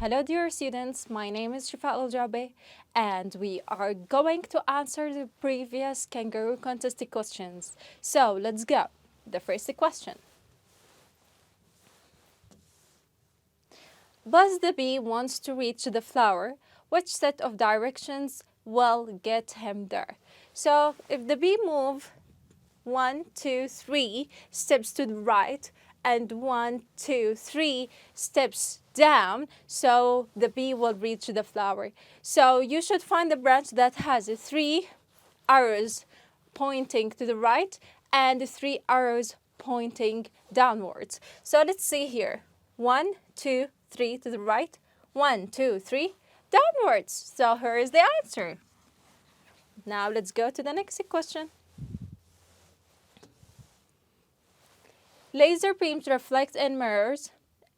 Hello dear students, my name is Shfاء الجعبه and we are going to answer the previous kangaroo contest questions. So let's go. The first question. Buzz the bee wants to reach the flower. Which set of directions will get him there? So if the bee move 1, 2, 3 steps to the right and 1, 2, 3 steps down, so the bee will reach the flower. So you should find the branch that has 3 arrows pointing to the right and 3 arrows pointing downwards. So let's see here. 1, 2, 3 to the right, 1, 2, 3 downwards. So here is the answer. Now let's go to the next question. Laser beams reflect in mirrors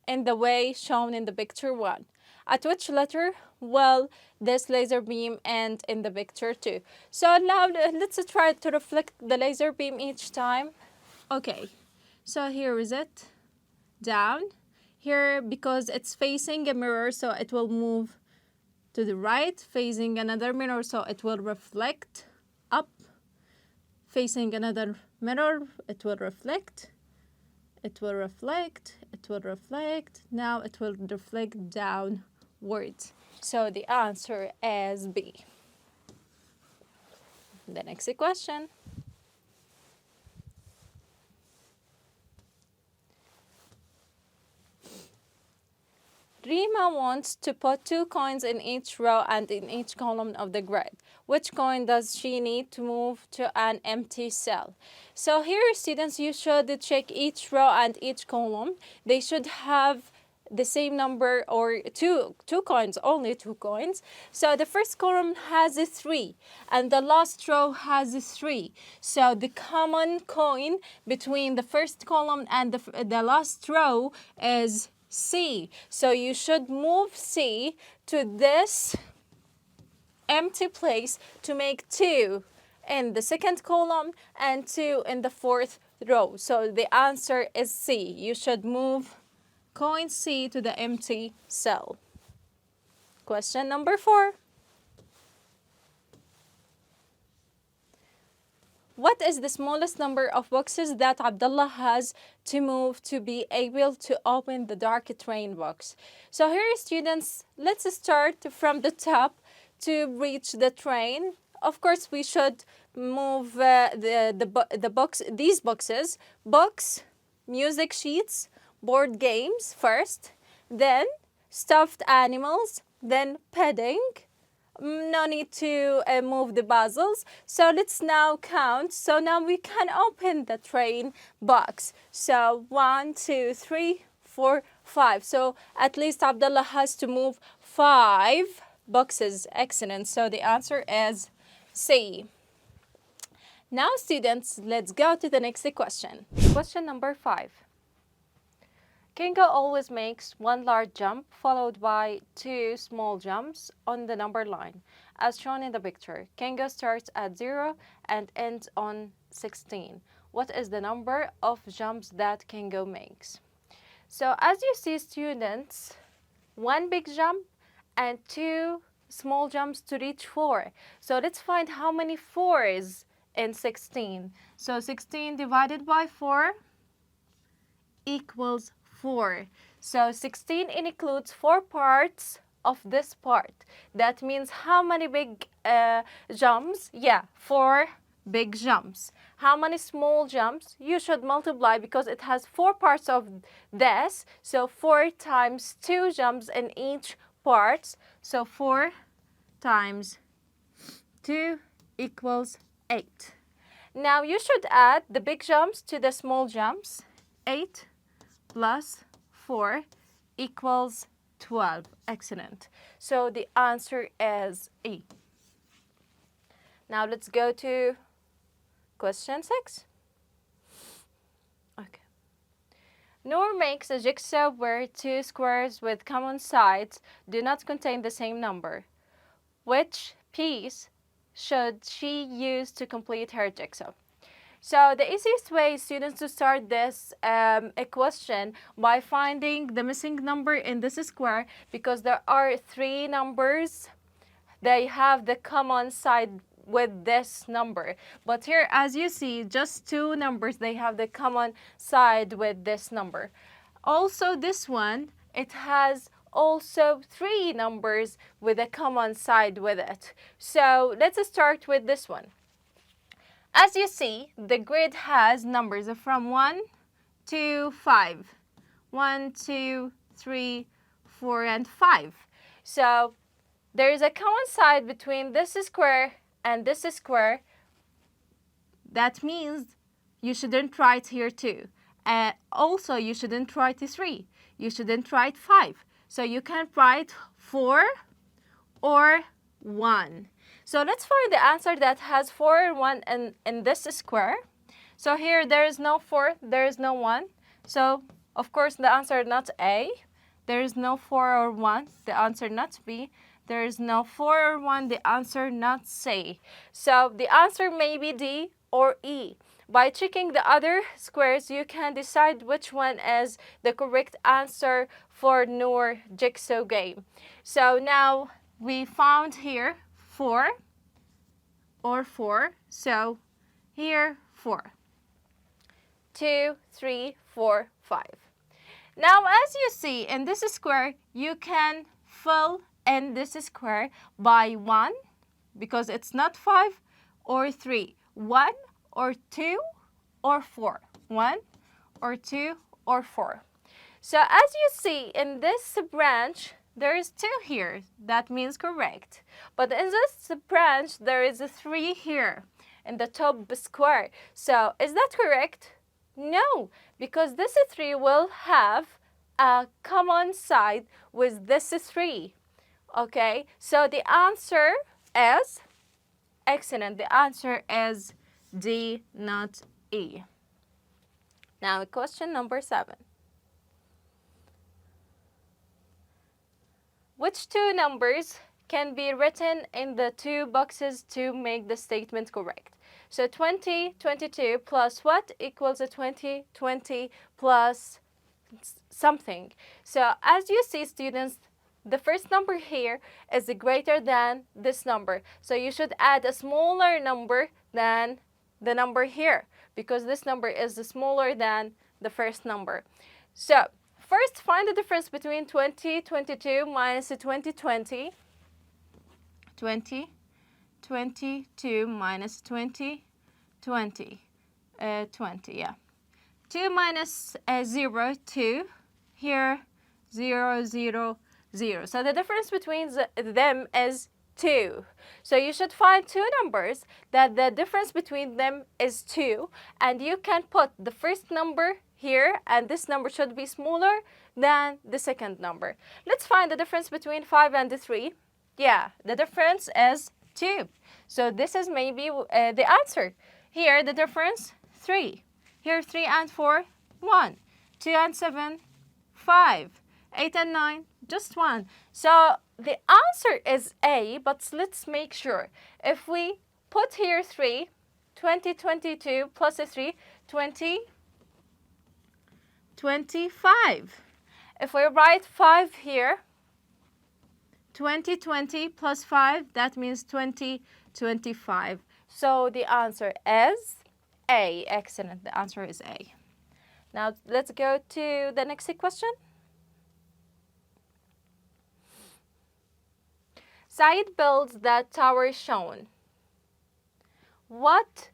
in the way shown in the picture 1. At which letter will this laser beam end in the picture 2? So now let's try to reflect the laser beam each time. Okay, so here is it. Down. Here, because it's facing a mirror, so it will move to the right. Facing another mirror, so it will reflect up. Facing another mirror, it will reflect. It will reflect, it will reflect. Now it will reflect downwards. So the answer is B. The next question. Rima wants to put 2 coins in each row and in each column of the grid. Which coin does she need to move to an empty cell? So here, students, you should check each row and each column. They should have the same number or two coins, only 2 coins. So the first column has 3 and the last row has 3. So the common coin between the first column and the last row is C. So you should move C to this empty place to make 2 in the second column and 2 in the fourth row. So the answer is C. You should move coin C to the empty cell. Question number 4. What is the smallest number of boxes that Abdullah has to move to be able to open the dark train box? So here, students, let's start from the top to reach the train. Of course, we should move these boxes, books, music sheets, board games first, then stuffed animals, then padding. No need to move the puzzles. So let's now count. So now we can open the train box. So 1, 2, 3, 4, 5. So at least Abdullah has to move 5 boxes. Excellent. So the answer is C. Now, students, let's go to the next question. Question number 5. Kingo always makes 1 large jump followed by 2 small jumps on the number line, as shown in the picture. Kingo starts at 0 and ends on 16. What is the number of jumps that Kingo makes? So as you see, students, 1 big jump and 2 small jumps to reach 4. So let's find how many 4s in 16. So 16 divided by 4 equals 4. So 16 includes 4 parts of this part. That means how many big jumps? Yeah, 4 big jumps. How many small jumps? You should multiply because it has 4 parts of this. So 4 times 2 jumps in each part. So 4 times 2 equals 8. Now you should add the big jumps to the small jumps. 8 plus 4 equals 12. Excellent. So the answer is E. Now let's go to question 6. Okay. Noor makes a jigsaw where 2 squares with common sides do not contain the same number. Which piece should she use to complete her jigsaw? So the easiest way, students, to start this equation by finding the missing number in this square, because there are 3 numbers, they have the common side with this number. But here, as you see, just 2 numbers, they have the common side with this number. Also, this one, it has also 3 numbers with a common side with it. So let's start with this one. As you see, the grid has numbers from 1 to 5. 1, 2, 3, 4, and 5. So there is a common side between this square and this square. That means you shouldn't write here 2. Also, you shouldn't write 3. You shouldn't write 5. So you can write 4 or 1. So let's find the answer that has 4 and 1 in this square. So here there is no 4, there is no 1. So of course the answer not A. There is no 4 or 1, the answer not B. There is no 4 or 1, the answer not C. So the answer may be D or E. By checking the other squares, you can decide which one is the correct answer for Noor jigsaw game. So now we found here 4 or 4. So here 4. 2, 3, 4, 5. Now as you see in this square, you can fill in this square by 1 because it's not 5 or 3. 1 or 2 or 4. 1 or 2 or 4. So as you see in this branch, there is 2 here. That means correct. But in this branch, there is a 3 here in the top square. So is that correct? No, because this 3 will have a common side with this 3. Okay, so the answer is, excellent, the answer is D, not E. Now question number 7. Which 2 numbers can be written in the 2 boxes to make the statement correct? So 2022 plus what equals a 2020 plus something. So as you see, students, the first number here is greater than this number. So you should add a smaller number than the number here because this number is smaller than the first number. So first, find the difference between 2022 minus 2020. 2022 minus 2020. 20, yeah. 2 minus 0, 2. Here, 0, 0, 0. So the difference between them is 2. So you should find 2 numbers that the difference between them is 2. And you can put the first number here, and this number should be smaller than the second number. Let's find the difference between 5 and 3. Yeah, the difference is 2. So this is maybe the answer. Here, the difference, 3. Here, 3 and 4, 1. 2 and 7, 5. 8 and 9, just 1. So the answer is A, but let's make sure. If we put here 3, 2022 plus 3, 20, 25. If we write 5 here, 2020 plus 5, that means 2025. So the answer is A. Excellent. The answer is A. Now let's go to the next question. Said builds that tower shown. What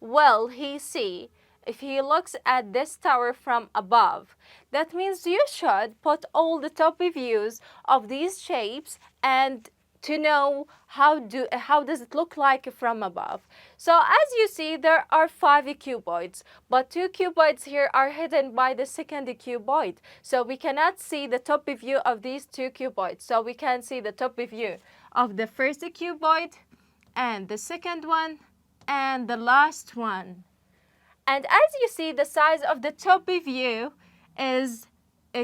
will he see if he looks at this tower from above? That means you should put all the top views of these shapes and to know how does it look like from above. So as you see, there are 5 cuboids, but 2 cuboids here are hidden by the second cuboid. So we cannot see the top view of these 2 cuboids. So we can see the top view of the first cuboid and the second one and the last one. And as you see, the size of the top view is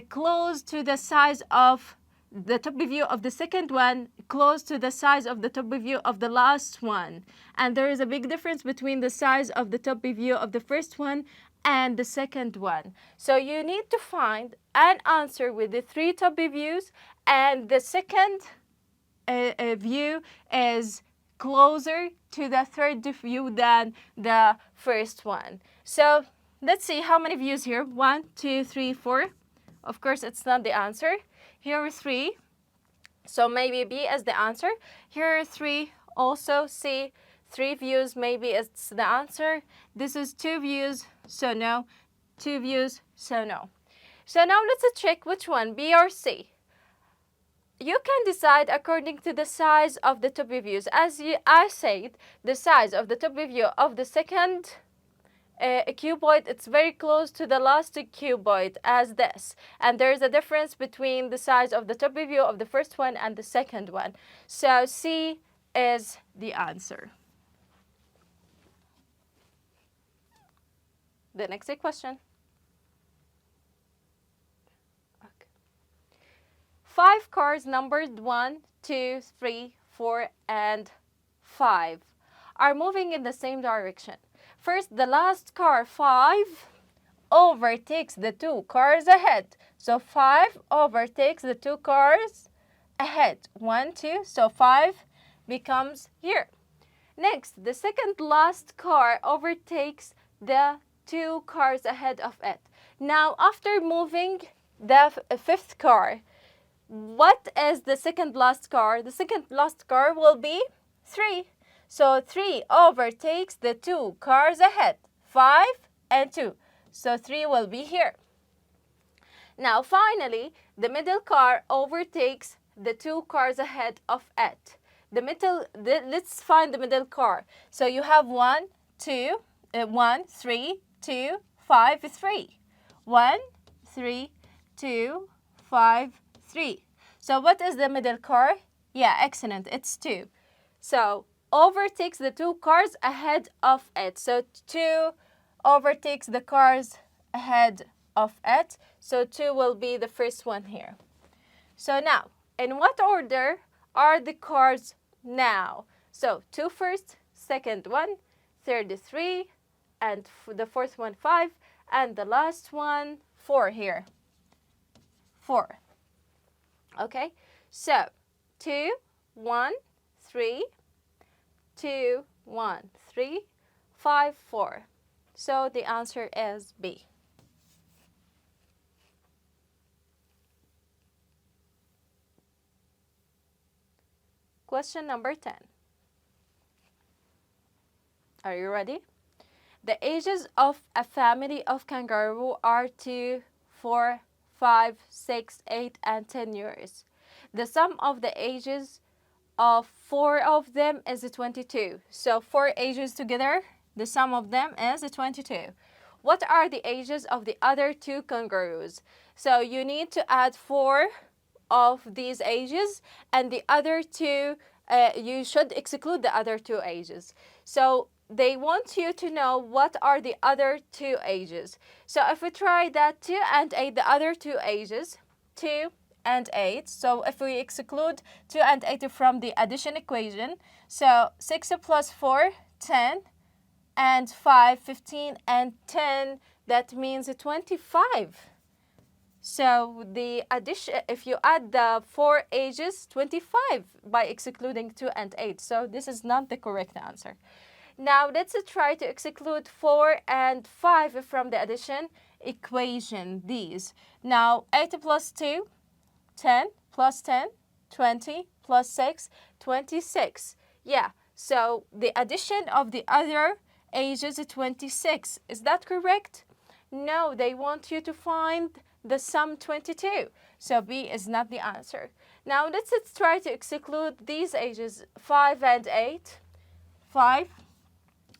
close to the size of the top view of the second one close to the size of the top view of the last one. And there is a big difference between the size of the top view of the first one and the second one. So you need to find an answer with the 3 top views, and the second view is closer to the third view than the first one. So let's see how many views here. 1, 2, 3, 4. Of course, it's not the answer. Here are 3. So maybe B is the answer. Here are 3. Also C. 3 views, maybe it's the answer. This is 2 views, so no. 2 views, so no. So now let's check which one, B or C. You can decide according to the size of the top views. As I said, the size of the top view of the second cuboid, it's very close to the last cuboid as this. And there is a difference between the size of the top view of the first one and the second one. So C is the answer. The next question. Okay. 5 cars numbered 1, 2, 3, 4, and 5 are moving in the same direction. First, the last car, 5, overtakes the 2 cars ahead. So 5 overtakes the 2 cars ahead. 1, 2, so 5 becomes here. Next, the second last car overtakes the 2 cars ahead of it. Now, after moving the 5th car, what is the second last car? The second last car will be 3. So 3 overtakes the 2 cars ahead, 5 and 2. So 3 will be here. Now, finally, the middle car overtakes the 2 cars ahead of it. Let's find the middle car. So you have 1, 2, 1, 3, 2, 5, 3. 1, 3, 2, 5, 3. So what is the middle car? Yeah, excellent. It's 2. So overtakes the 2 cars ahead of it. So 2 overtakes the cars ahead of it. So 2 will be the first one here. So now, in what order are the cars now? So 2 first, second 1, third 3, and the fourth one 5, and the last one 4 here. 4. Okay, so 2, 1, 3, 2, 1, 3, 5, 4. So the answer is B. Question number 10. Are you ready? The ages of a family of kangaroo are 2, 4, 5, 6, 8, and 10 years. The sum of the ages of 4 of them is 22. So 4 ages together, the sum of them is 22. What are the ages of the other 2 kangaroos? So you need to add 4 of these ages, and the other 2, you should exclude the other 2 ages. So they want you to know what are the other 2 ages. So if we try that 2 and 8, the other 2 ages, 2 and 8. So if we exclude 2 and 8 from the addition equation, so 6 plus 4, 10, and 5, 15, and 10, that means 25. So the addition, if you add the 4 ages, 25 by excluding 2 and 8. So this is not the correct answer. Now let's try to exclude 4 and 5 from the addition equation, these. Now 8 plus 2, 10, plus 10, 20, plus 6, 26. Yeah, so the addition of the other ages is 26. Is that correct? No, they want you to find the sum 22. So B is not the answer. Now let's try to exclude these ages, 5 and 8. 5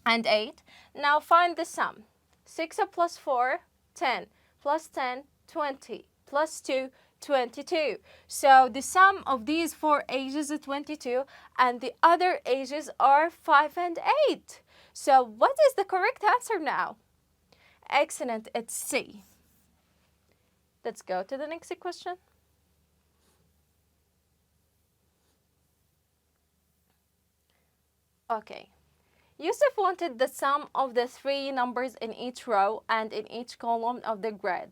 and 8. Now find the sum. 6 plus 4, 10, plus 10, 20, plus 2, 22. So the sum of these 4 ages is 22, and the other ages are 5 and 8. So what is the correct answer now? Excellent, it's C. Let's go to the next question. Okay. Yusuf wanted the sum of the three numbers in each row and in each column of the grid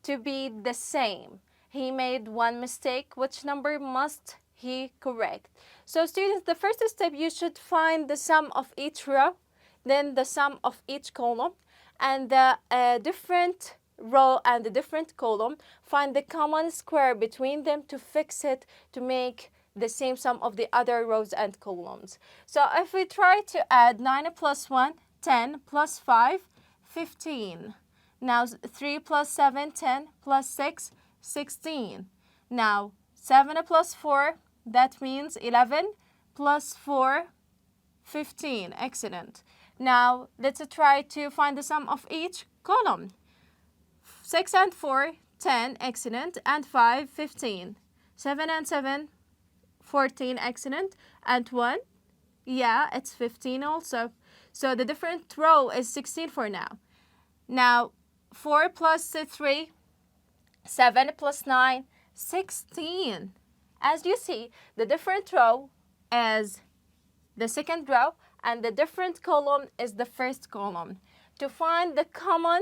to be the same. He made one mistake. Which number must he correct? So students, the first step, you should find the sum of each row, then the sum of each column, and the different row and the different column. Find the common square between them to fix it to make the same sum of the other rows and columns. So if we try to add 9 plus 1, 10 plus 5, 15. Now 3 plus 7, 10 plus 6, 16. Now 7 plus 4, that means 11 plus 4, 15. Excellent. Now let's try to find the sum of each column. 6 and 4, 10. Excellent. And 5, 15. 7 and 7, 14, excellent. And 1, yeah, it's 15 also. So the different row is 16 for now. Now 4 plus 3, 7 plus 9, 16. As you see, the different row is the second row and the different column is the first column. To find the common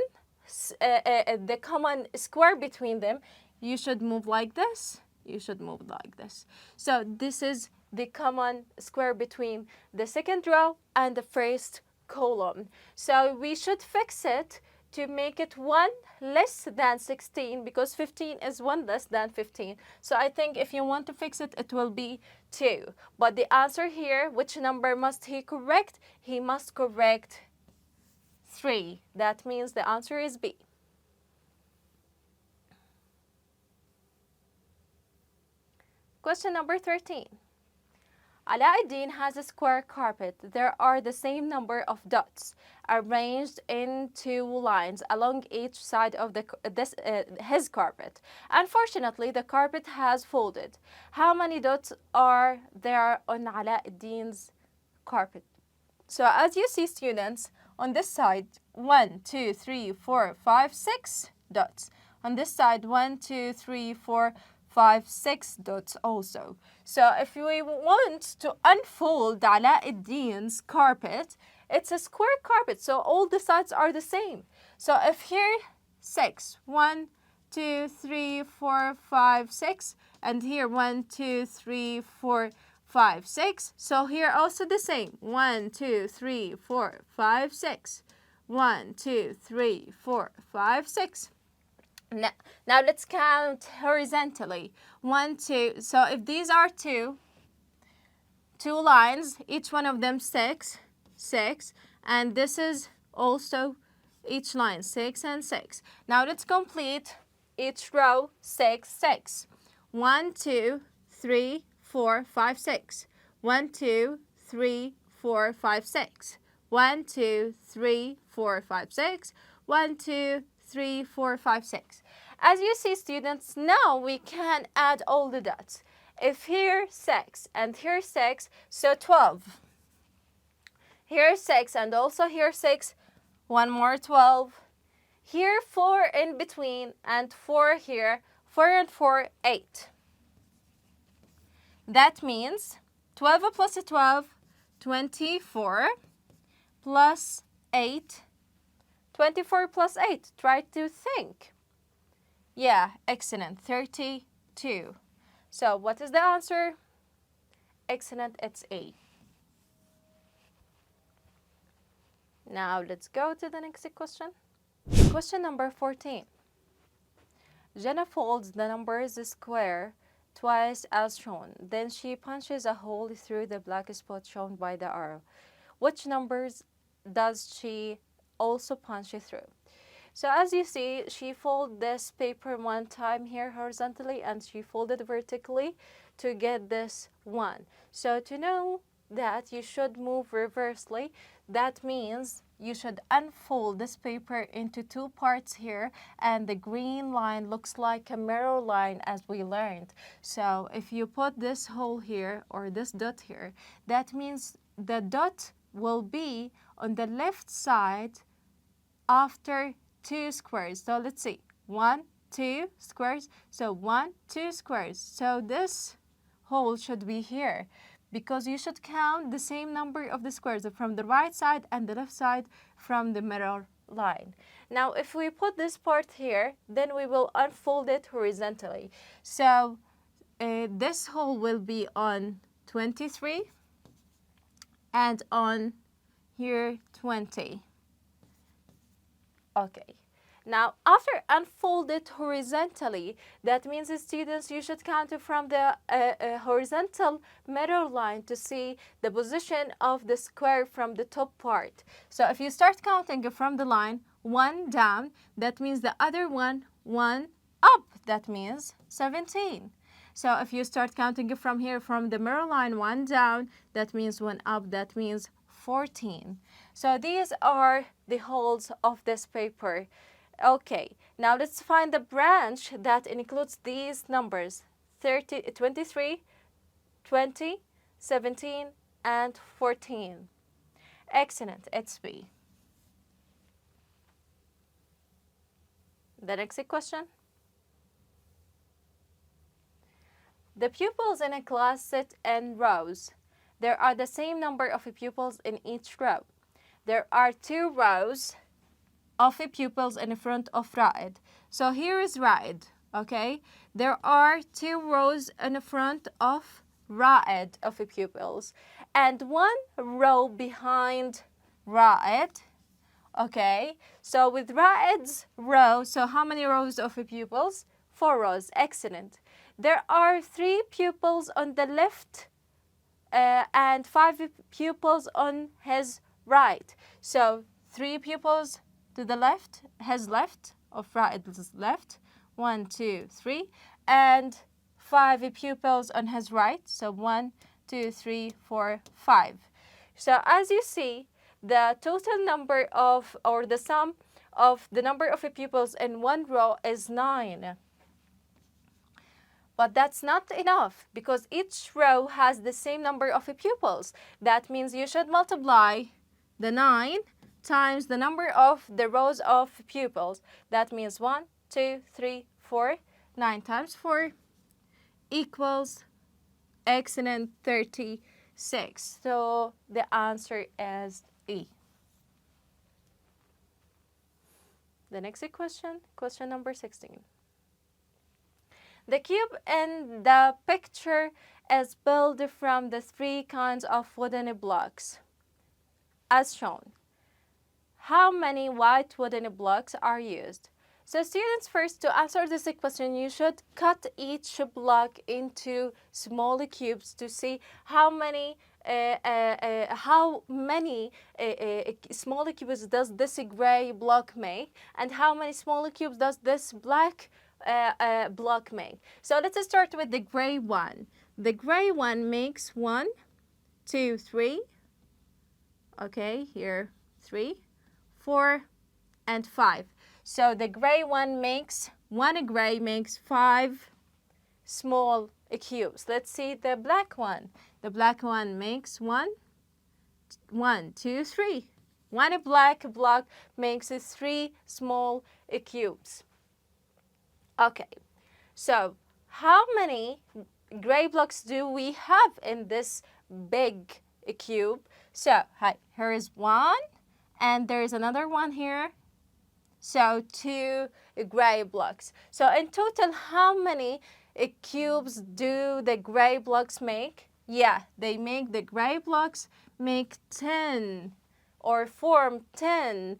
square between them, you should move like this. You should move like this. So this is the common square between the second row and the first column. So we should fix it to make it 1 less than 16 because 15 is 1 less than 15. So I think if you want to fix it, it will be 2. But the answer here, which number must he correct? He must correct 3. That means the answer is B. Question number 13. Alauddin has a square carpet. There are the same number of dots arranged in 2 lines along each side of his carpet. Unfortunately, the carpet has folded. How many dots are there on Alauddin's carpet? So as you see, students, on this side, 1, 2, 3, 4, 5, 6 dots. On this side, 1, 2, 3, 4, 5, 6 dots also. So if we want to unfold Alauddin's carpet, it's a square carpet, so all the sides are the same. So if here 6, 1, 2, 3, 4, 5, 6, and here 1, 2, 3, 4, 5, 6. So here also the same. 1, 2, 3, 4, 5, 6. 1, 2, 3, 4, 5, 6. Now let's count horizontally. 1, 2. So if these are two lines, each one of them 6, 6, and this is also each line 6 and 6. Now let's complete each row 6, 6. 1, 2, 3, 4, 5, 6. 1, 2, 3, 4, 5, 6. 1, 2, 3, 4, 5, 6. 1, 2, 3, 4, 5, 6. As you see, students, now we can add all the dots. If here 6 and here 6, so 12. Here 6 and also here 6, one more 12. Here 4 in between and 4 here, 4 and 4, 8. That means 12 plus 12, 24 plus 8. 24 plus 8. Try to think. Yeah, excellent. 32. So what is the answer? Excellent, it's A. Now let's go to the next question. Question number 14. Jenna folds the numbers square twice as shown. Then she punches a hole through the black spot shown by the arrow. Which numbers does she also punch through? So as you see, she folded this paper one time here horizontally and she folded vertically to get this 1. So to know that you should move reversely, that means you should unfold this paper into 2 parts here, and the green line looks like a mirror line as we learned. So if you put this hole here or this dot here, that means the dot will be on the left side after 2 squares. So let's see, 1, 2 squares. So 1, 2 squares. So this hole should be here. because you should count the same number of the squares from the right side and the left side from the mirror line. Now, if we put this part here, then we will unfold it horizontally. So this hole will be on 23 and on here 20. Okay. Now, after unfold it horizontally, that means, students, you should count it from the horizontal mirror line to see the position of the square from the top part. So if you start counting from the line, 1 down, that means the other one, 1 up, that means 17. So if you start counting from here, from the mirror line, 1 down, that means 1 up, that means 14. So these are the holes of this paper. Okay, now let's find the branch that includes these numbers, 23, 20, 17, and 14. Excellent, it's B. The next question. The pupils in a class sit in rows. There are the same number of pupils in each row. There are 2 rows of pupils in front of Raed. So here is Raed, okay? There are 2 rows in front of Raed of pupils and 1 row behind Raed, okay? So with Raed's row, so how many rows of pupils? 4 rows, excellent. There are 3 pupils on the left and 5 pupils on his right. So 3 pupils to the left, his left, of Raed's left, 1, 2, 3, and 5 pupils on his right, so 1, 2, 3, 4, 5. So as you see, the total number of, or the sum of the number of pupils in one row is 9. But that's not enough because each row has the same number of pupils. That means you should multiply the 9 times the number of the rows of pupils. That means 1, 2, 3, 4. 9 times 4 equals, excellent, 36. So the answer is E. The next question, question number 16. The cube in the picture is built from the 3 kinds of wooden blocks, as shown. How many white wooden blocks are used? So students, first, to answer this question, you should cut each block into small cubes to see how many small cubes does this gray block make and how many small cubes does this black block make. So let's start with the gray one. The gray one makes 1, 2, 3. Okay, here 3, 4, and 5. So the gray one makes, 1 gray makes 5 small cubes. Let's see the black one. The black one makes 1, 2, 3. 1 black block makes 3 small cubes. Okay, so how many gray blocks do we have in this big cube? So here is 1, and there is another one here. So 2 gray blocks. So in total, how many cubes do the gray blocks make? Yeah, they make, the gray blocks make 10 or form 10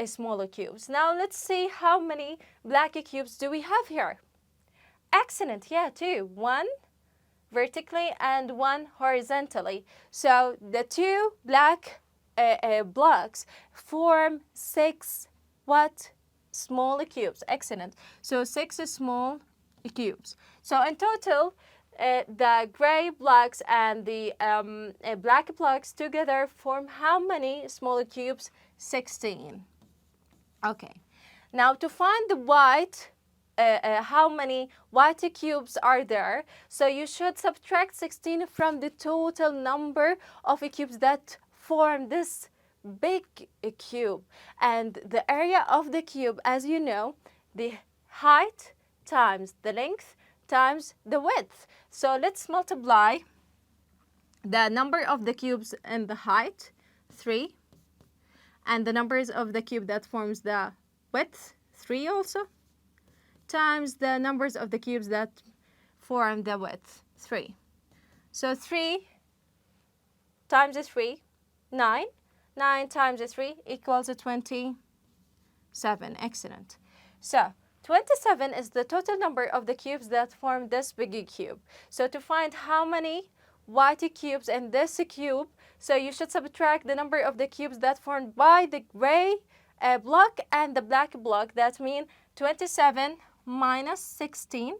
smaller cubes. Now let's see how many black cubes do we have here. Excellent, yeah, 2. 1 vertically and 1 horizontally. So the 2 black blocks form 6 what? Small cubes. Excellent. So 6 small cubes. So in total, the gray blocks and the black blocks together form how many small cubes? 16. Okay. Now to find the white, how many white cubes are there? So you should subtract 16 from the total number of cubes that form this big cube. And the area of the cube, as you know, the height times the length times the width. So let's multiply the number of the cubes in the height, 3, and the numbers of the cube that forms the width, 3 also, times the numbers of the cubes that form the width, 3. So 3 times 3, 9. 9 times 3 equals 27. Excellent. So 27 is the total number of the cubes that form this big cube. So to find how many white cubes in this cube, so you should subtract the number of the cubes that formed by the gray block and the black block. That means 27 minus 16.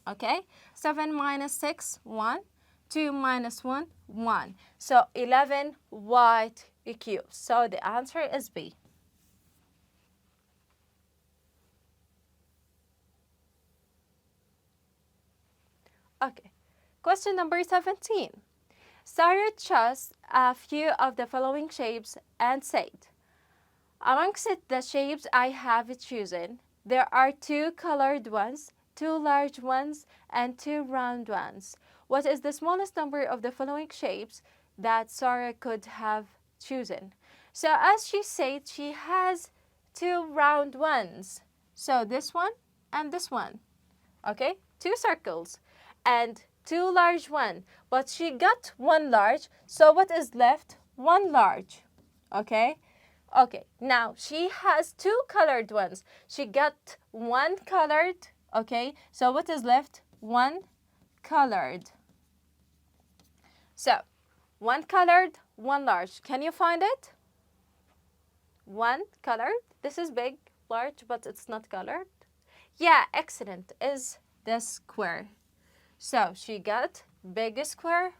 Okay, 7 minus 6, 1. 2 minus 1, 1. So 11 white cubes. So the answer is B. Okay, question number 17. Sarah chose a few of the following shapes and said, amongst the shapes I have chosen, there are 2 colored ones, 2 large ones, and 2 round ones. What is the smallest number of the following shapes that Sarah could have chosen? So as she said, she has 2 round ones. So this one and this one. Okay, 2 circles and 2 large one. But she got 1 large. So what is left? 1 large. Okay. Okay, now she has 2 colored ones. She got 1 colored. Okay, so what is left? 1 colored. So 1 colored, 1 large. Can you find it? 1 colored. This is big, large, but it's not colored. Yeah, excellent. Is the square. So she got big square,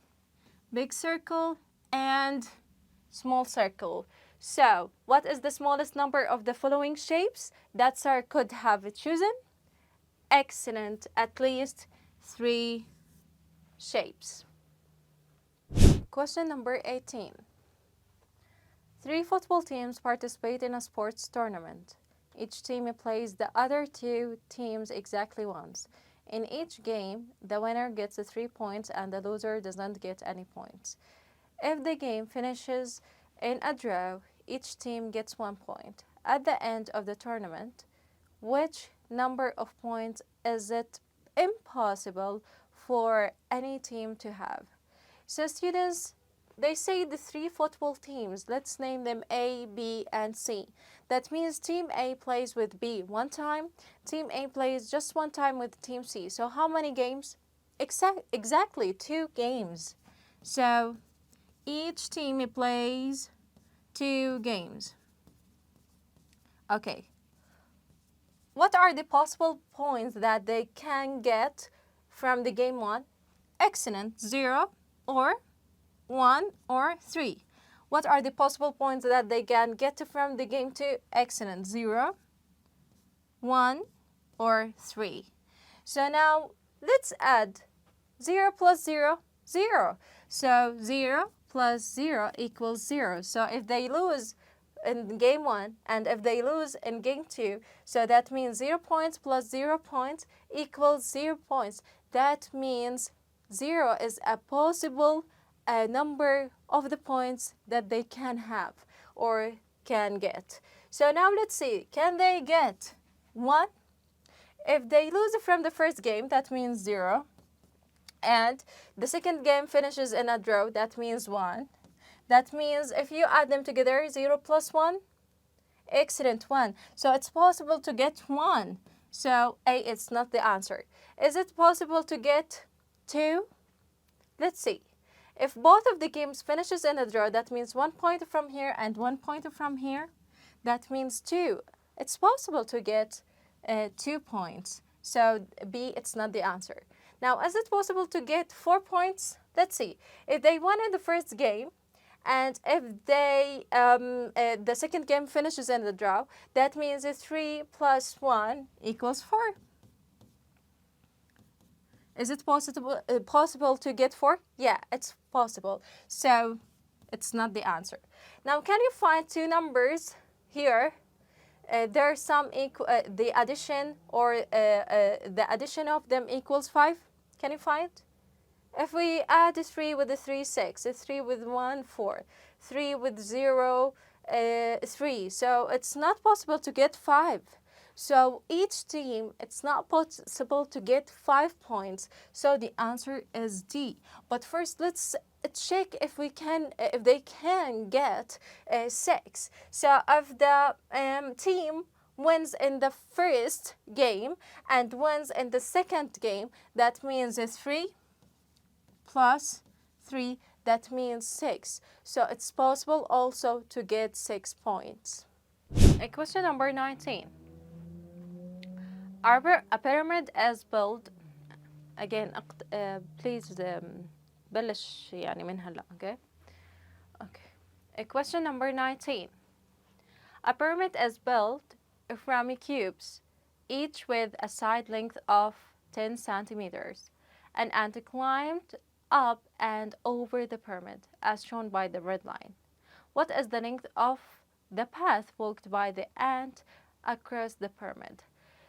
big circle, and small circle. So what is the smallest number of the following shapes that Sarah could have chosen? Excellent. At least 3 shapes. Question number 18. 3 football teams participate in a sports tournament. Each team plays the other 2 teams exactly once. In each game, the winner gets 3 points and the loser does not get any points. If the game finishes in a draw, each team gets 1 point. At the end of the tournament, which number of points is it impossible for any team to have? So students, they say the 3 football teams. Let's name them A, B, and C. That means Team A plays with B 1 time. Team A plays just 1 time with Team C. So how many games? Exactly 2 games. So each team plays 2 games. Okay. What are the possible points that they can get from the game 1? Excellent. 0 or 1 or 3. What are the possible points that they can get from the game 2? Excellent. 0, 1, or 3. So now let's add 0 plus 0, 0. So 0 plus 0 equals 0. So if they lose in game 1 and if they lose in game 2, so that means 0 points plus 0 points equals 0 points. That means 0 is a possible number of the points that they can have or can get. So now let's see, can they get 1? If they lose from the first game, that means 0. And the second game finishes in a draw, that means 1. That means if you add them together, 0 plus 1, excellent, 1. So it's possible to get 1. So A is not the answer. Is it possible to get 2? Let's see. If both of the games finishes in a draw, that means 1 point from here and 1 point from here. That means 2. It's possible to get 2 points. So B, it's not the answer. Now, is it possible to get 4 points? Let's see. If they won in the first game, and if they the second game finishes in the draw, that means 3 plus 1 equals 4. Is it possible to get 4? Yeah, it's possible. So it's not the answer. Now, can you find 2 numbers here? There's some the addition or the addition of them equals 5. Can you find? If we add 3 with the 3, 6, 3 with 1, 4, 3 with 0, 3. So it's not possible to get 5. So each team, it's not possible to get 5 points. So the answer is D. But first, let's check if they can get 6. So if the team wins in the first game and wins in the second game, that means 3 plus 3, that means 6. So it's possible also to get 6 points. Question number 19. A pyramid is built. Again, please بلش يعني من هلا. Okay. Question number 19. A pyramid is built from cubes, each with a side length of 10 centimeters, and ant climbed up and over the pyramid, as shown by the red line. What is the length of the path walked by the ant across the pyramid?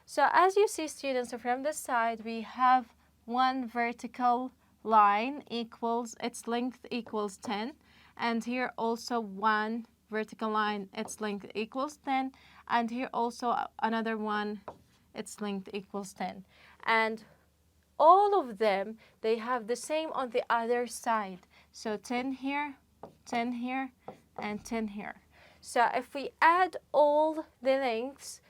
So as you see, students, from this side, we have one vertical line equals, its length equals 10. And here also one vertical line, its length equals 10. And here also another one, its length equals 10. And all of them, they have the same on the other side. So 10 here, 10 here, and 10 here. So if we add all the lengths,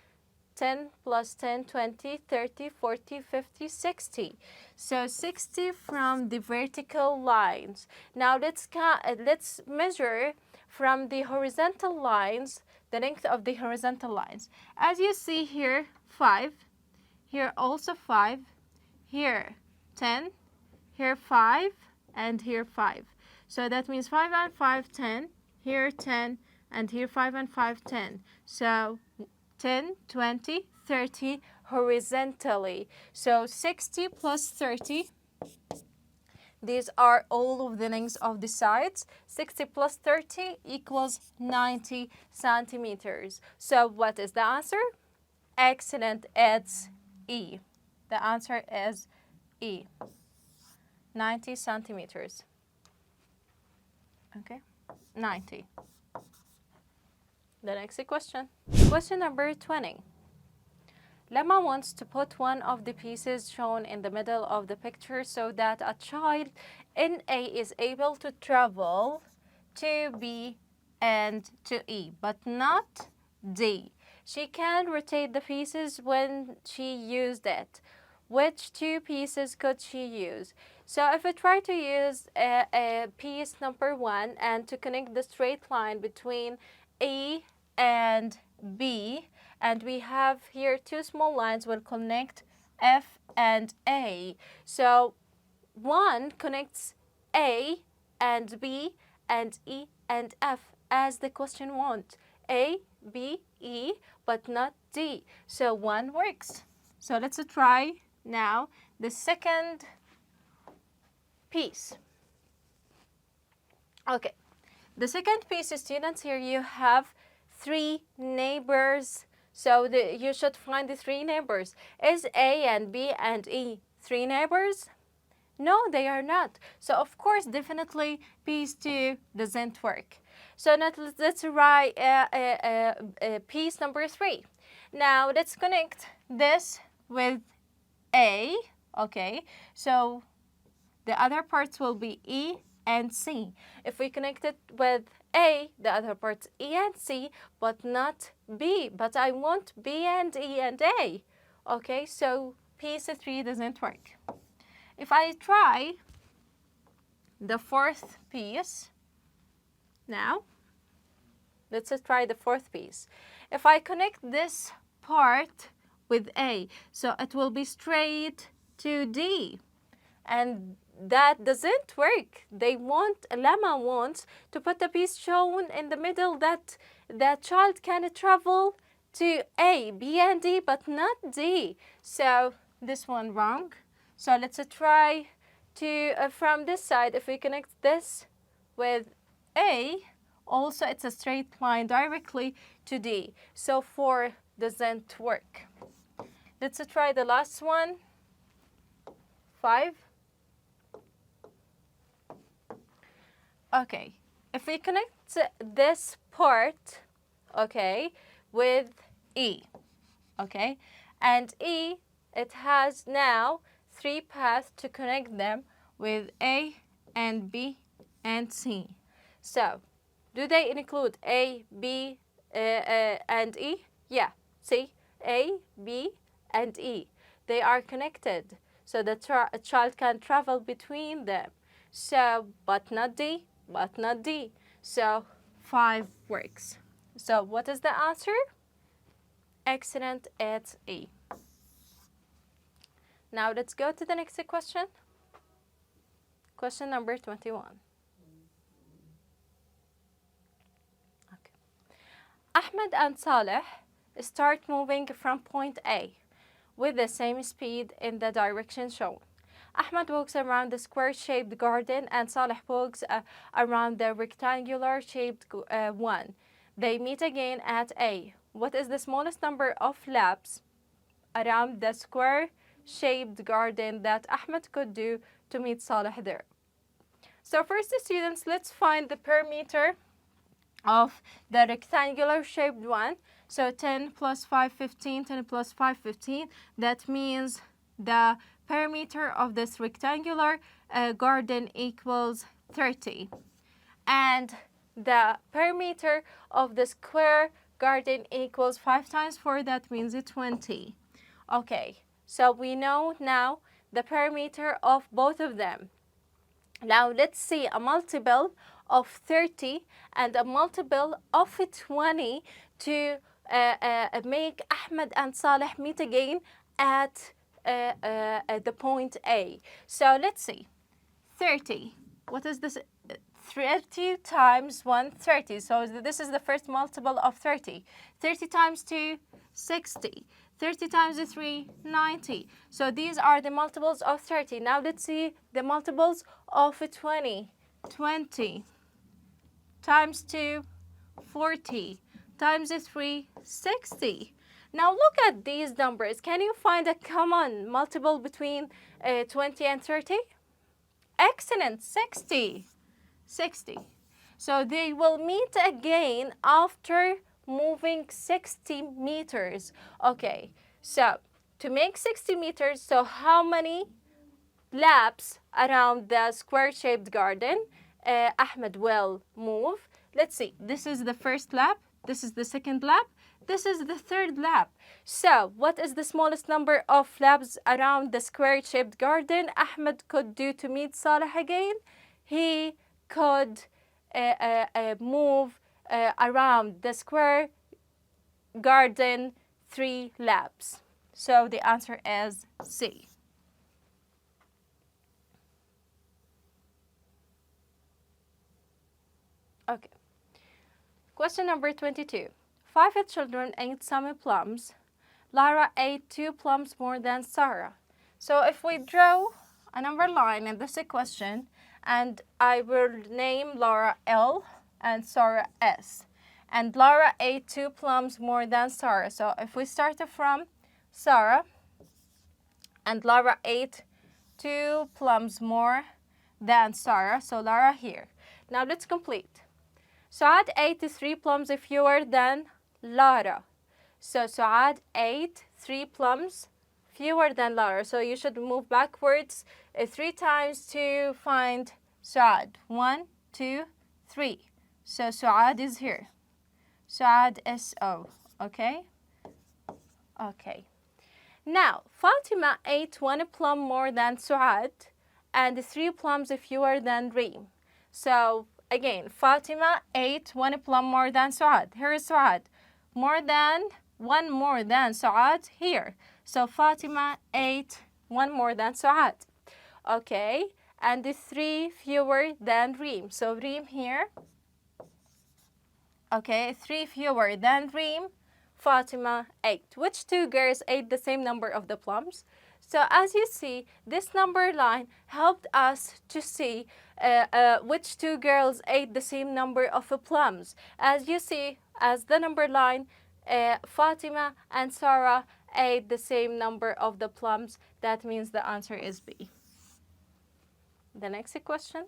10 plus 10, 20, 30, 40, 50, 60. So 60 from the vertical lines. Now let's measure from the horizontal lines, the length of the horizontal lines. As you see here, 5. Here also 5. Here 10. Here 5. And here 5. So that means 5 and 5, 10. Here 10. And here 5 and 5, 10. So 10, 20, 30 horizontally. So 60 plus 30. These are all of the lengths of the sides. 60 plus 30 equals 90 centimeters. So what is the answer? Excellent, it's E. The answer is E. 90 centimeters. Okay, 90. The next question. Question number 20. Lemma wants to put one of the pieces shown in the middle of the picture so that a child in A is able to travel to B and to E, but not D. She can rotate the pieces when she used it. Which two pieces could she use? So if we try to use a piece number 1 and to connect the straight line between E and B, and we have here two small lines will connect F and A. So 1 connects A and B and E and F as the question wants. A, B, E, but not D. So 1 works. So let's try now the second piece. Okay, the second piece, students, here you have 3 neighbors. So you should find the 3 neighbors. Is A and B and E 3 neighbors? No, they are not. So of course, definitely piece 2 doesn't work. So now let's write piece number 3. Now let's connect this with A. Okay, so the other parts will be E and C. If we connect it with A, the other parts E and C, but not B. But I want B and E and A. Okay, so piece 3 doesn't work. If I try the 4th piece, now, let's try the 4th piece. If I connect this part with A, so it will be straight to D. And that doesn't work. Lemma wants to put a piece shown in the middle that the child can travel to A, B, and D, but not D. So this one wrong. So let's try to, from this side, if we connect this with A, also it's a straight line directly to D. So 4 doesn't work. Let's try the last one, 5. Okay, if we connect this part, okay, with E, okay, and E, it has now 3 paths to connect them with A and B and C. So, do they include A, B, and E? Yeah, see, A, B, and E. They are connected, so the child can travel between them. So, but not D, but not D. So, 5 works. So, what is the answer? Excellent, it's E. Now, let's go to the next question. Question number 21. Okay. Ahmed and Saleh start moving from point A with the same speed in the direction shown. Ahmed walks around the square-shaped garden and Saleh walks around the rectangular-shaped one. They meet again at A. What is the smallest number of laps around the square-shaped garden that Ahmed could do to meet Saleh there? So first, students, let's find the perimeter of the rectangular-shaped one. So 10 plus 5, 15, 10 plus 5, 15. That means the perimeter of this rectangular garden equals 30. And the perimeter of the square garden equals 5 times 4. That means 20. Okay, so we know now the perimeter of both of them. Now let's see a multiple of 30 and a multiple of 20 to make Ahmed and Saleh meet again at the point A. So let's see. 30. What is this? 30 times 1, 30. So this is the first multiple of 30. 30 times 2, 60. 30 times 3, 90. So these are the multiples of 30. Now let's see the multiples of 20. 20 times 2, 40 times 3, 60. Now look at these numbers. Can you find a common multiple between 20 and 30? Excellent, 60. 60. So they will meet again after moving 60 meters. Okay, so to make 60 meters, so how many laps around the square-shaped garden Ahmed will move? Let's see. This is the first lap. This is the second lap. This is the third lap. So what is the smallest number of laps around the square-shaped garden Ahmed could do to meet Saleh again? He could move around the square garden 3 laps. So the answer is C. Okay. Question number 22. 5 children ate some plums. Lara ate 2 plums more than Sarah. So if we draw a number line in this question, and I will name Lara L and Sarah S. And Lara ate 2 plums more than Sarah. So if we start from Sarah, and Lara ate 2 plums more than Sarah, so Lara here. Now let's complete. Suad ate 3 plums fewer than Lara. So Suad ate 3 plums fewer than Lara. So you should move backwards 3 times to find Suad. 1, 2, 3. So Suad is here. Suad S-O. Okay? Okay. Now, Fatima ate 1 plum more than Suad and 3 plums fewer than Reem. So, again, Fatima ate 1 plum more than Suad. Here is Suad. More than, 1 more than Suad here. So, Fatima ate 1 more than Suad. Okay, and 3 fewer than Reem. So, Reem here. Okay, 3 fewer than Reem. Fatima ate. Which 2 girls ate the same number of the plums? So as you see, this number line helped us to see which 2 girls ate the same number of plums. As you see, as the number line, Fatima and Sarah ate the same number of the plums. That means the answer is B. The next question.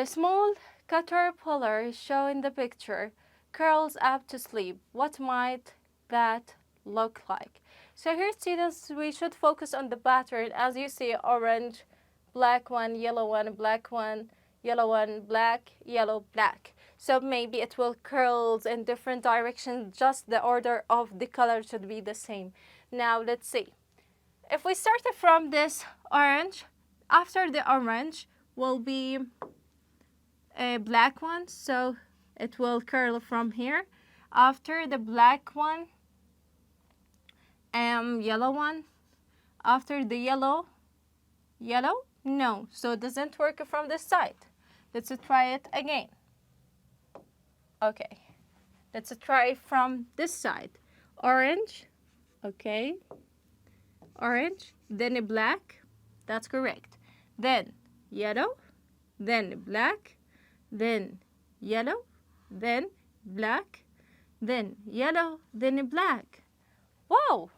The small caterpillar shown in the picture curls up to sleep. What might that look like? So here, students, we should focus on the pattern. As you see, orange, black one, yellow one, black one, yellow one, black, yellow, black. So maybe it will curls in different directions, just the order of the color should be the same. Now let's see. If we started from this orange, after the orange will be a black one, so it will curl from here. After the black one, yellow one. After the yellow, no, so it doesn't work from this side. Let's try it again. Okay, let's try from this side. Orange, okay, orange, then black, that's correct. Then yellow, then black, then yellow, then black, then yellow, then black. Wow,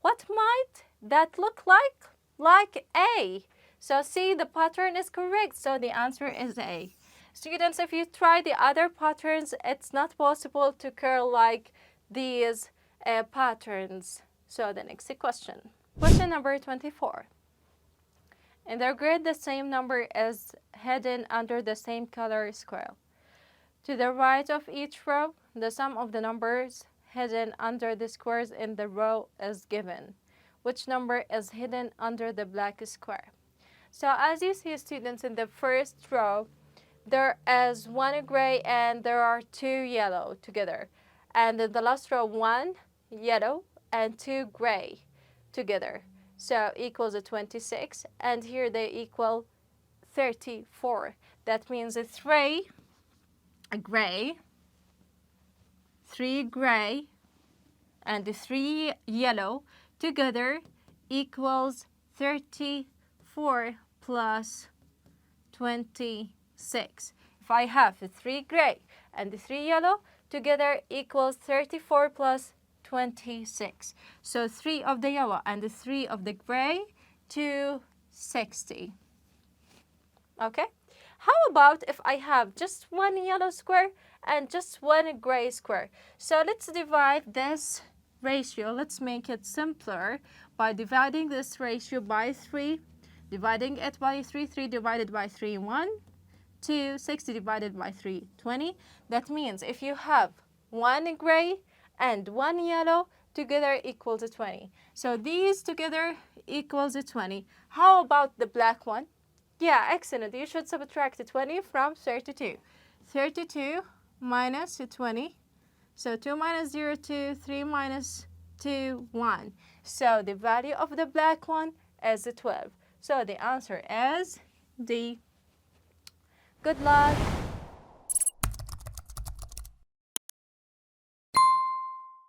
what might that look like? Like A. So see, the pattern is correct, so the answer is A. Students, if you try the other patterns, it's not possible to curl like these patterns. So the next question. Question number 24. In their grid, the same number is hidden under the same color square. To the right of each row, the sum of the numbers hidden under the squares in the row is given. Which number is hidden under the black square? So as you see, students, in the first row, there is one gray and there are two yellow together. And in the last row, one yellow and two gray together. So equals 26, and here they equal 34. That means 3 gray, 3 gray, and 3 yellow together equals 34 plus 26. If I have 3 gray and 3 yellow together equals 34 plus 26. So 3 of the yellow and 3 of the gray, 260. Okay? How about if I have just one yellow square and just one gray square? So let's divide this ratio. Let's make it simpler by dividing this ratio by 3. Dividing it by 3, 3 divided by 3, 1. 2, 60 divided by 3, 20. That means if you have one gray and one yellow together equals 20. So these together equals 20. How about the black one? Yeah, excellent. You should subtract 20 from 32. 32 minus 20. So 2 minus 0, 2, 3 minus 2, 1. So the value of the black one is 12. So the answer is D. Good luck.